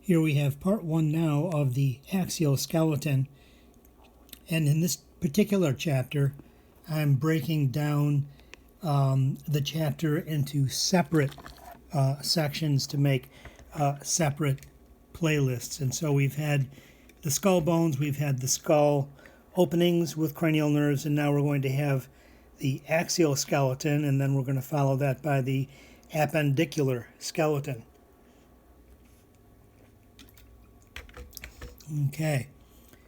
Here we have part one now of the axial skeleton, and in this particular chapter I'm breaking down the chapter into separate sections to make separate playlists. And so we've had the skull bones, we've had the skull openings with cranial nerves, and now we're going to have the axial skeleton, and then we're going to follow that by the appendicular skeleton. Okay,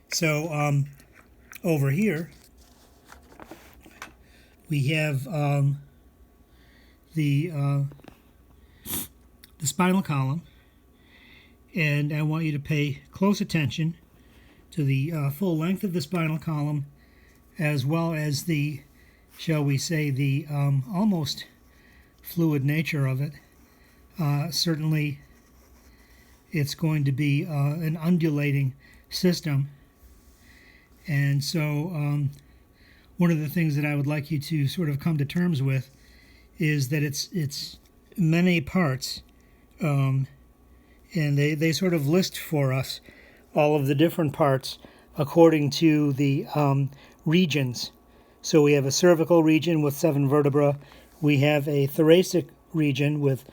so over here we have the spinal column, and I want you to pay close attention to the full length of the spinal column, as well as the, shall we say, the almost fluid nature of it. Certainly it's going to be an undulating system. And so one of the things that I would like you to sort of come to terms with is that it's many parts, and they sort of list for us all of the different parts according to the regions. So we have a cervical region with 7 vertebrae. We have a thoracic region with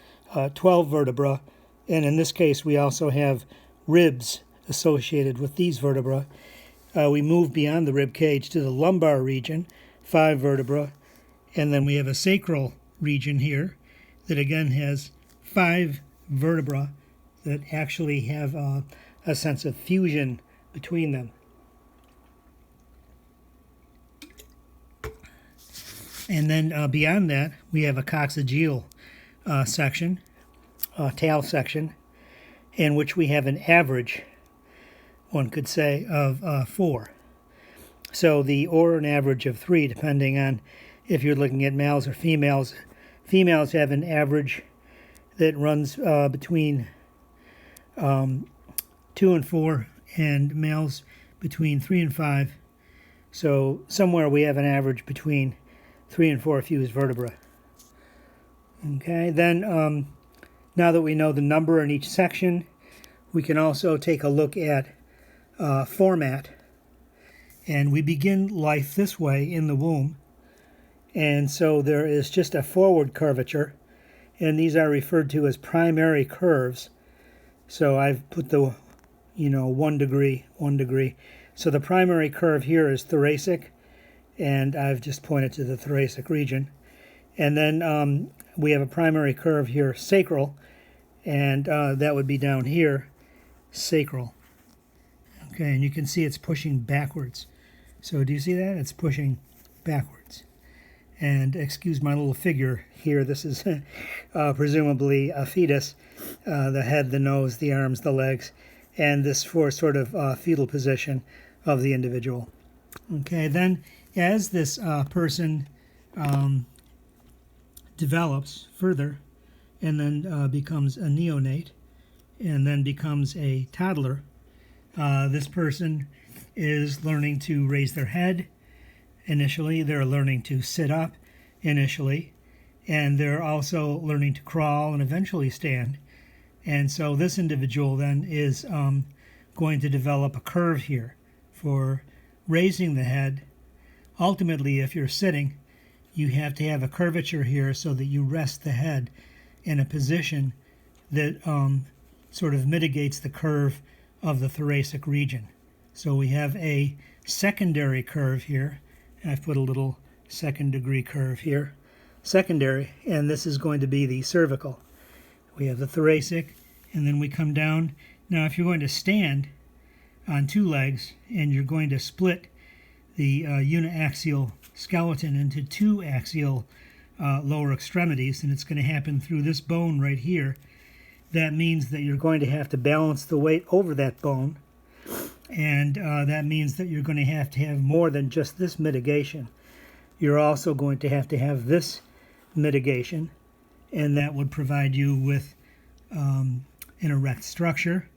12 vertebrae. And in this case, we also have ribs associated with these vertebrae. We move beyond the rib cage to the lumbar region, 5 vertebrae. And then we have a sacral region here that again has 5 vertebrae that actually have a sense of fusion between them. And then beyond that, we have a coccygeal section, tail section, in which we have an average, one could say, of 4. So or an average of 3, depending on if you're looking at males or females. Females have an average that runs between 2 and 4, and males between 3 and 5. So somewhere we have an average between 3 and 4 fused vertebrae. Okay, then now that we know the number in each section, we can also take a look at format. And we begin life this way in the womb. And so there is just a forward curvature, and these are referred to as primary curves. So I've put the 1 degree, 1 degree. So the primary curve here is thoracic, and I've just pointed to the thoracic region. And then we have a primary curve here, sacral, and that would be down here, sacral. Okay, and you can see it's pushing backwards. So do you see that? It's pushing backwards. And excuse my little figure here. This is presumably a fetus. The head, the nose, the arms, the legs, and this for sort of fetal position of the individual. Okay, then as this person develops further and then becomes a neonate and then becomes a toddler, this person is learning to raise their head. Initially, they're learning to sit up initially, and they're also learning to crawl and eventually stand. And so this individual then is going to develop a curve here for raising the head. Ultimately, if you're sitting, you have to have a curvature here so that you rest the head in a position that sort of mitigates the curve of the thoracic region. So we have a secondary curve here. I've put a little 2nd degree curve here. Secondary, and this is going to be the cervical. We have the thoracic, and then we come down. Now, if you're going to stand on 2 legs and you're going to split the uniaxial skeleton into 2 axial lower extremities, and it's going to happen through this bone right here, that means that you're going to have to balance the weight over that bone, and that means that you're going to have more than just this mitigation. You're also going to have this mitigation, and that would provide you with an erect structure,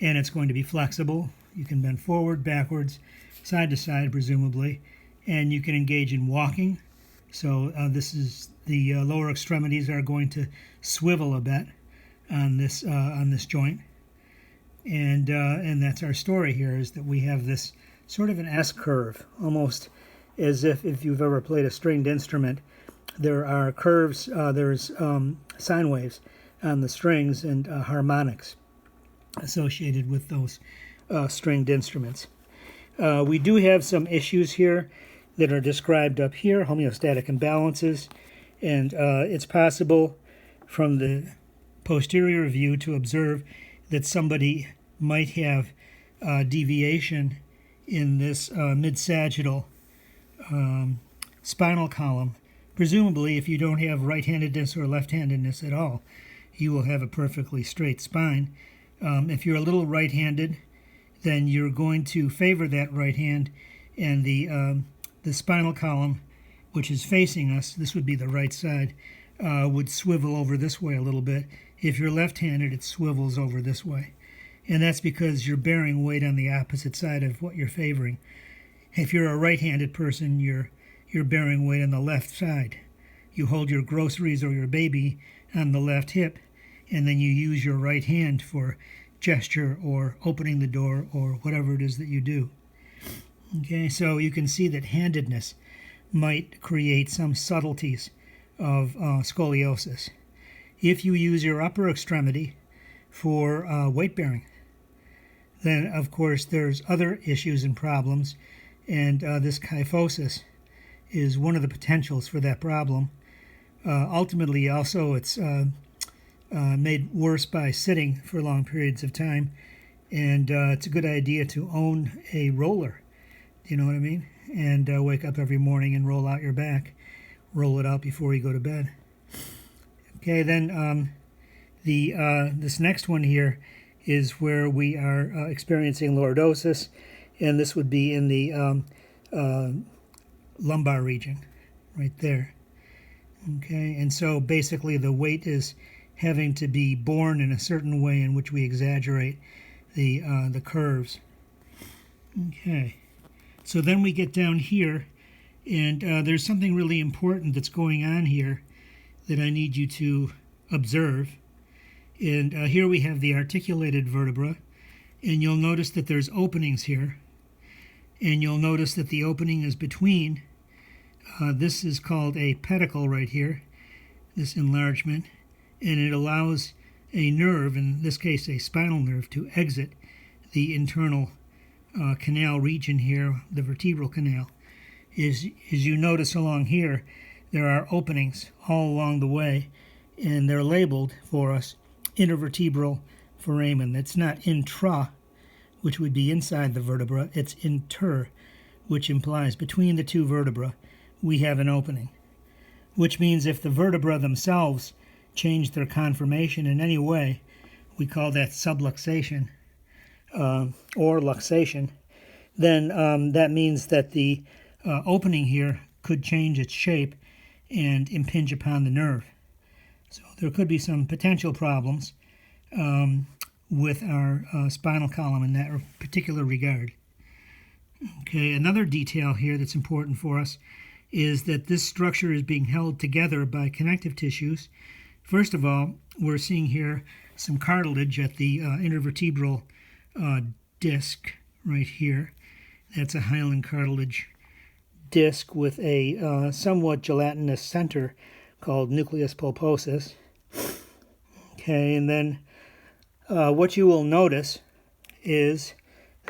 and it's going to be flexible. You can bend forward, backwards, side to side, presumably, and you can engage in walking. So this is the lower extremities are going to swivel a bit on this joint, And that's our story here, is that we have this sort of an S curve, almost as if you've ever played a stringed instrument. There are curves, there's sine waves on the strings and harmonics associated with those stringed instruments. We do have some issues here that are described up here, homeostatic imbalances, and it's possible from the posterior view to observe that somebody might have deviation in this mid-sagittal spinal column. Presumably, if you don't have right-handedness or left-handedness at all, you will have a perfectly straight spine. If you're a little right-handed, then you're going to favor that right hand, and the spinal column, which is facing us, this would be the right side, would swivel over this way a little bit. If you're left-handed, it swivels over this way. And that's because you're bearing weight on the opposite side of what you're favoring. If you're a right-handed person, you're bearing weight on the left side. You hold your groceries or your baby on the left hip, and then you use your right hand for gesture or opening the door or whatever it is that you do. Okay, so you can see that handedness might create some subtleties of scoliosis. If you use your upper extremity for weight bearing, then of course there's other issues and problems, and this kyphosis is one of the potentials for that problem. Ultimately, also, it's made worse by sitting for long periods of time, and it's a good idea to own a roller, you know what I mean? And wake up every morning and roll out your back. Roll it out before you go to bed. Okay, then this next one here is where we are experiencing lordosis, and this would be in the lumbar region, right there. Okay, and so basically the weight is having to be borne in a certain way in which we exaggerate the curves. Okay, so then we get down here, and there's something really important that's going on here that I need you to observe. And here we have the articulated vertebra, and you'll notice that there's openings here, and you'll notice that the opening is between, this is called a pedicle right here, this enlargement, and it allows a nerve, in this case a spinal nerve, to exit the internal canal region here, the vertebral canal. As you notice along here, there are openings all along the way, and they're labeled for us intervertebral foramen. It's not intra, which would be inside the vertebra. It's inter, which implies between the two vertebrae we have an opening, which means if the vertebra themselves change their conformation in any way, we call that subluxation or luxation, then that means that the opening here could change its shape and impinge upon the nerve. So there could be some potential problems with our spinal column in that particular regard. Okay, another detail here that's important for us is that this structure is being held together by connective tissues. First of all, we're seeing here some cartilage at the intervertebral disc right here. That's a hyaline cartilage disc with a somewhat gelatinous center called nucleus pulposus. Okay, and then what you will notice is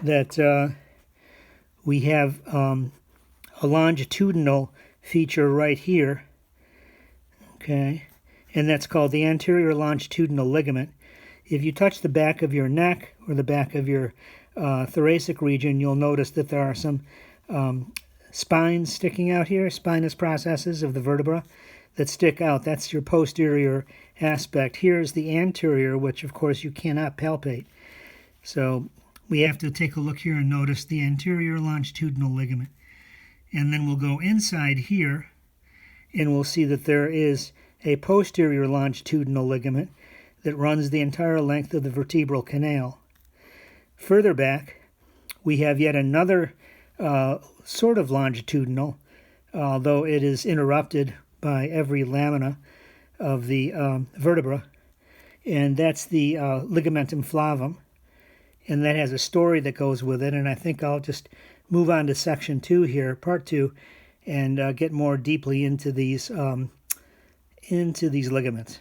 that we have a longitudinal feature right here, okay, and that's called the anterior longitudinal ligament. If you touch the back of your neck or the back of your thoracic region, you'll notice that there are some spines sticking out here, spinous processes of the vertebra that stick out. That's your posterior aspect. Here's the anterior, which of course you cannot palpate. So we have to take a look here and notice the anterior longitudinal ligament. And then we'll go inside here, and we'll see that there is a posterior longitudinal ligament that runs the entire length of the vertebral canal. Further back, we have yet another sort of longitudinal, although it is interrupted by every lamina of the vertebra, and that's the Ligamentum Flavum. and that has a story that goes with it. And I think I'll just move on to section 2 here, part 2, and get more deeply into these ligaments.